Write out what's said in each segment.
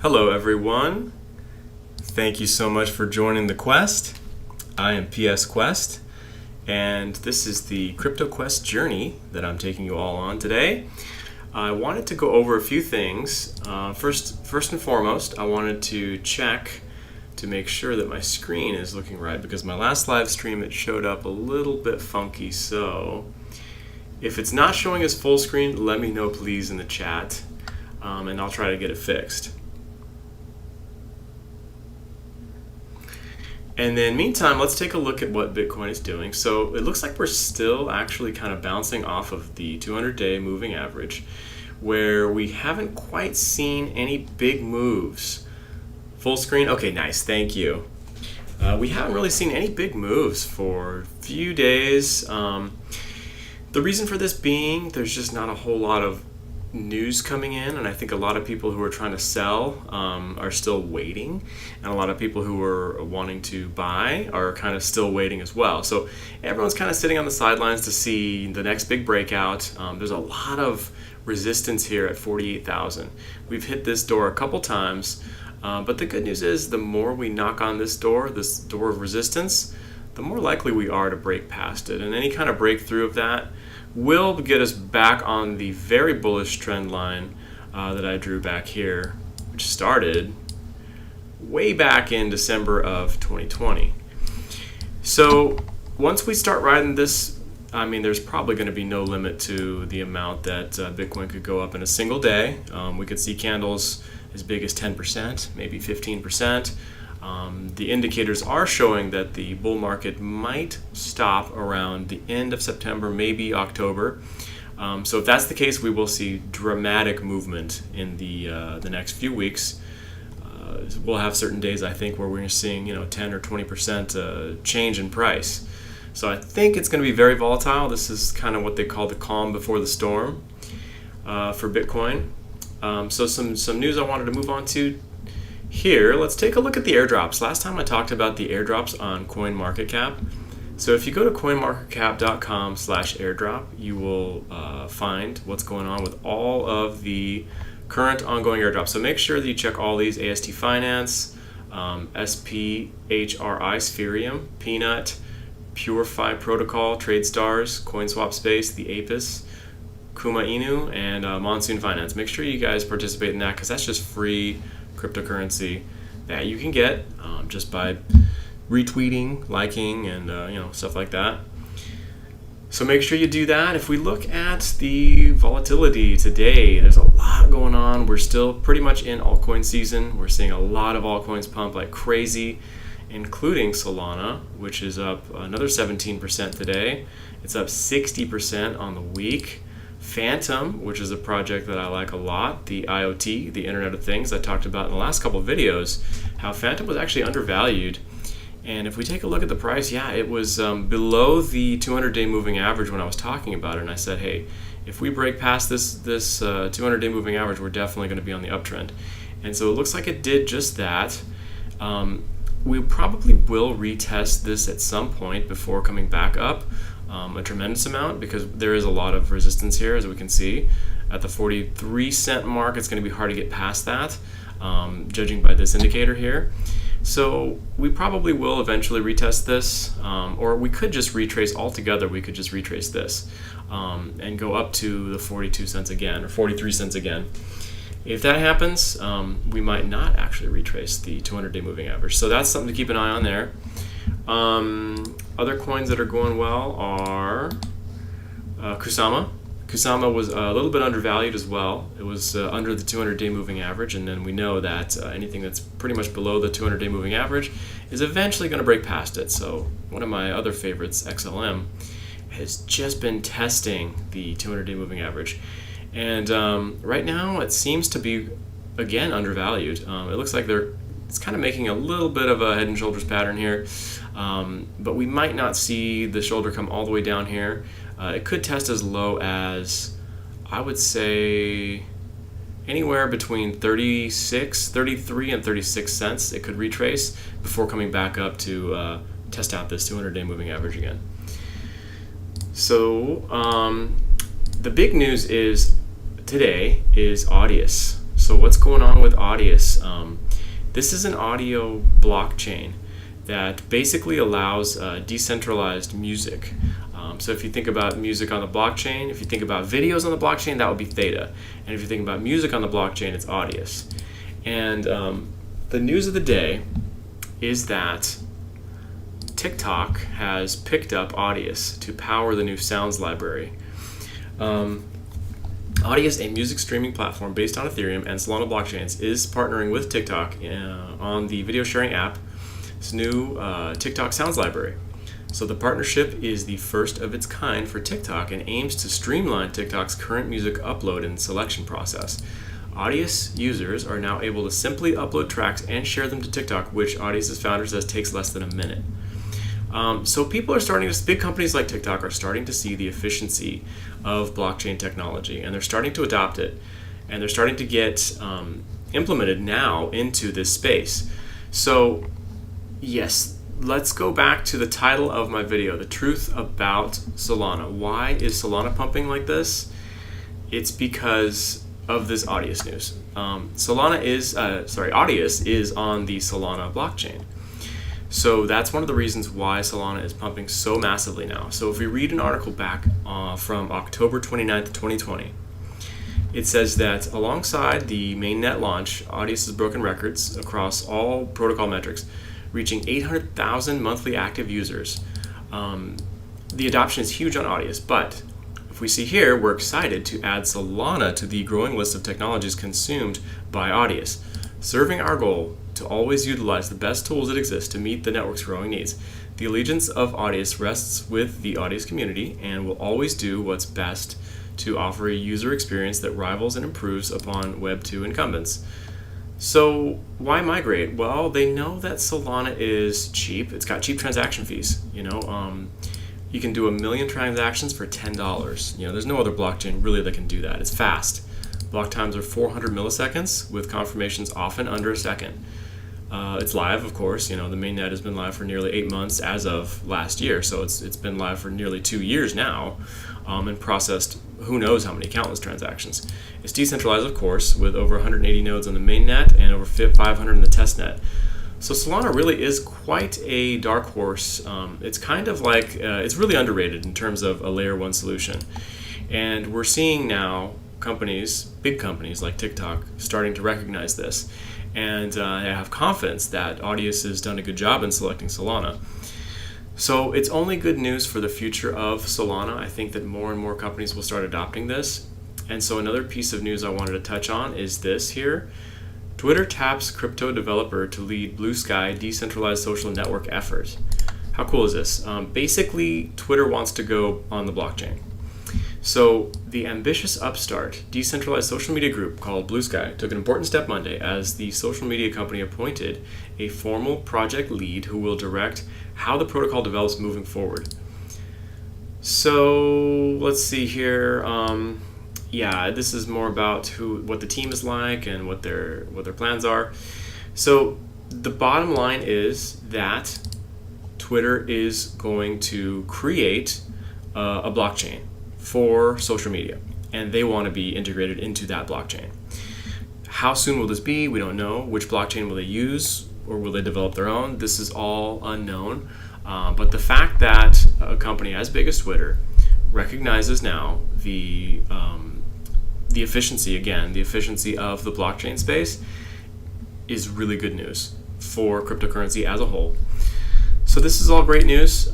Hello everyone. Thank you so much for joining the quest. I am PS Quest, and this is the Crypto Quest journey that I'm taking you all on today. I wanted to go over a few things. First and foremost, I wanted to check to make sure that my screen is looking right, because my last live stream it showed up a little bit funky. So if it's not showing as full screen, let me know please in the chat, and I'll try to get it fixed. And then meantime, let's take a look at what Bitcoin is doing. So it looks like we're still actually kind of bouncing off of the 200-day moving average, where we haven't quite seen any big moves. Full screen? Okay, nice, thank you. We haven't really seen any big moves for a few days. The reason for this being, there's just not a whole lot of news coming in, and I think a lot of people who are trying to sell are still waiting, and a lot of people who are wanting to buy are kind of still waiting as well. So everyone's kind of sitting on the sidelines to see the next big breakout. There's a lot of resistance here at 48,000. We've hit this door a couple times, but the good news is the more we knock on this door of resistance, the more likely we are to break past it, and any kind of breakthrough of that will get us back on the very bullish trend line that I drew back here, which started way back in December of 2020. So once we start riding this, I mean, there's probably going to be no limit to the amount that Bitcoin could go up in a single day. We could see candles as big as 10%, maybe 15%. The indicators are showing that the bull market might stop around the end of September, maybe October. So if that's the case, we will see dramatic movement in the next few weeks. We'll have certain days, I think, where we're seeing 10 or 20% change in price. So I think it's going to be very volatile. This is kind of what they call the calm before the storm for Bitcoin. So some news I wanted to move on to. Here, let's take a look at the airdrops. Last time I talked about the airdrops on CoinMarketCap. So if you go to coinmarketcap.com/airdrop, you will find what's going on with all of the current ongoing airdrops. So make sure that you check all these: AST Finance, SPHRI, Spherium, Peanut, Purify Protocol, TradeStars, CoinSwap Space, the Apis, Kuma Inu, and Monsoon Finance. Make sure you guys participate in that, because that's just free cryptocurrency that you can get just by retweeting, liking, and stuff like that. So make sure you do that. If we look at the volatility today, there's a lot going on. We're still pretty much in altcoin season. We're seeing a lot of altcoins pump like crazy, including Solana, which is up another 17% today. It's up 60% on the week. Phantom, which is a project that I like a lot, the IoT, the Internet of Things, I talked about in the last couple of videos, how Phantom was actually undervalued. And if we take a look at the price, yeah, it was below the 200-day moving average when I was talking about it. And I said, hey, if we break past this 200-day moving average, we're definitely going to be on the uptrend. And so it looks like it did just that. We probably will retest this at some point before coming back up. A tremendous amount, because there is a lot of resistance here, as we can see. At the 43-cent mark, it's going to be hard to get past that, judging by this indicator here. So we probably will eventually retest this, or we could just retrace altogether. We could just retrace this and go up to the 42 cents again, or 43 cents again. If that happens, we might not actually retrace the 200-day moving average. So that's something to keep an eye on there. Other coins that are going well are Kusama. Kusama was a little bit undervalued as well. It was under the 200-day moving average, and then we know that anything that's pretty much below the 200-day moving average is eventually going to break past it. So one of my other favorites, XLM, has just been testing the 200-day moving average. And right now it seems to be, again, undervalued. It looks like it's kind of making a little bit of a head and shoulders pattern here, but we might not see the shoulder come all the way down here. It could test as low as, I would say, anywhere between 33 and 36 cents. It could retrace before coming back up to test out this 200-day moving average again. So the big news is today is Audius. So what's going on with Audius? This is an audio blockchain that basically allows decentralized music. So if you think about music on the blockchain, if you think about videos on the blockchain, that would be Theta. And if you think about music on the blockchain, it's Audius. And the news of the day is that TikTok has picked up Audius to power the new Sounds library. Audius, a music streaming platform based on Ethereum and Solana blockchains, is partnering with TikTok on the video sharing app, its new TikTok Sounds library. So the partnership is the first of its kind for TikTok and aims to streamline TikTok's current music upload and selection process. Audius users are now able to simply upload tracks and share them to TikTok, which Audius's founder says takes less than a minute. So people are big companies like TikTok are starting to see the efficiency of blockchain technology, and they're starting to adopt it, and they're starting to get implemented now into this space. So yes, let's go back to the title of my video, The Truth About Solana. Why is Solana pumping like this? It's because of this Audius news. Audius is on the Solana blockchain. So that's one of the reasons why Solana is pumping so massively now. So if we read an article back from October 29th, 2020, it says that alongside the mainnet launch, Audius has broken records across all protocol metrics, reaching 800,000 monthly active users. The adoption is huge on Audius, but if we see here, we're excited to add Solana to the growing list of technologies consumed by Audius, serving our goal to always utilize the best tools that exist to meet the network's growing needs. The allegiance of Audius rests with the Audius community and will always do what's best to offer a user experience that rivals and improves upon Web 2 incumbents. So why migrate? Well, they know that Solana is cheap. It's got cheap transaction fees. You can do 1 million transactions for $10. There's no other blockchain really that can do that. It's fast. Block times are 400 milliseconds with confirmations often under a second. It's live, of course. The mainnet has been live for nearly 8 months as of last year, so it's been live for nearly 2 years now, and processed who knows how many countless transactions. It's decentralized, of course, with over 180 nodes on the mainnet and over 500 in the testnet. So Solana really is quite a dark horse. It's kind of like, it's really underrated in terms of a layer 1 solution. And we're seeing now big companies like TikTok, starting to recognize this. And I have confidence that Audius has done a good job in selecting Solana. So it's only good news for the future of Solana. I think that more and more companies will start adopting this. And so another piece of news I wanted to touch on is this here. Twitter taps crypto developer to lead Blue Sky decentralized social network effort. How cool is this? Basically, Twitter wants to go on the blockchain. So the ambitious upstart decentralized social media group called Blue Sky took an important step Monday as the social media company appointed a formal project lead who will direct how the protocol develops moving forward. So let's see here. This is more about what the team is like and what their plans are. So the bottom line is that Twitter is going to create a blockchain for social media, and they want to be integrated into that blockchain. How soon will this be? We don't know. Which blockchain will they use, or will they develop their own? This is all unknown. But the fact that a company as big as Twitter recognizes now the efficiency of the blockchain space is really good news for cryptocurrency as a whole. So this is all great news.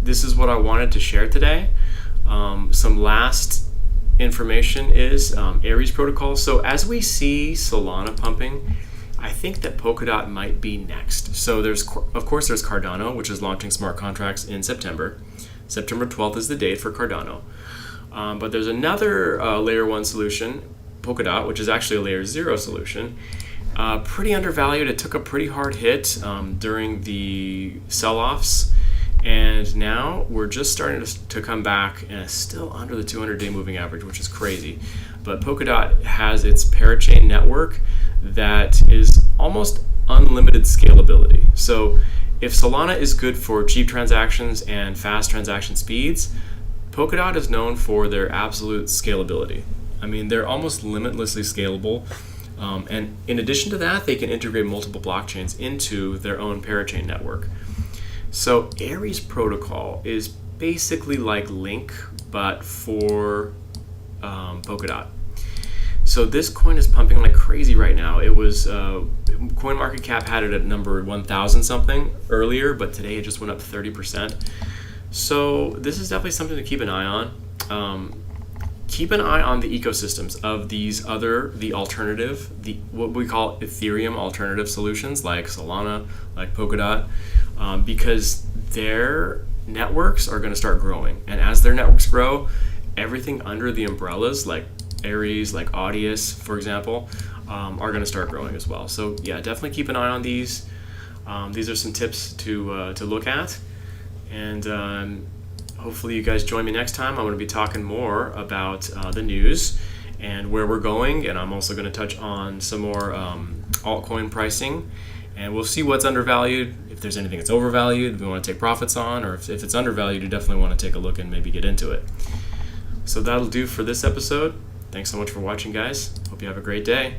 This is what I wanted to share today. Some last information is Aries protocol. So as we see Solana pumping, I think that Polkadot might be next. So there's Cardano, which is launching smart contracts in September. September 12th is the date for Cardano. But there's another layer 1 solution, Polkadot, which is actually a layer 0 solution. Pretty undervalued. It took a pretty hard hit during the sell-offs. And now we're just starting to come back, and it's still under the 200-day moving average, which is crazy. But Polkadot has its parachain network that is almost unlimited scalability. So if Solana is good for cheap transactions and fast transaction speeds, Polkadot is known for their absolute scalability. I mean, they're almost limitlessly scalable. And in addition to that, they can integrate multiple blockchains into their own parachain network. So Aries protocol is basically like Link, but for Polkadot. So this coin is pumping like crazy right now. It was CoinMarketCap had it at number 1,000 something earlier, but today it just went up 30%. So this is definitely something to keep an eye on. Keep an eye on the ecosystems of these the alternative, what we call Ethereum alternative solutions like Solana, like Polkadot, because their networks are going to start growing. And as their networks grow, everything under the umbrellas like Aries, like Audius, for example, are going to start growing as well. So yeah, definitely keep an eye on these. These are some tips to look at. And hopefully you guys join me next time. I'm going to be talking more about the news and where we're going. And I'm also going to touch on some more altcoin pricing. And we'll see what's undervalued, if there's anything that's overvalued, we want to take profits on, or if it's undervalued, you definitely want to take a look and maybe get into it. So that'll do for this episode. Thanks so much for watching, guys. Hope you have a great day.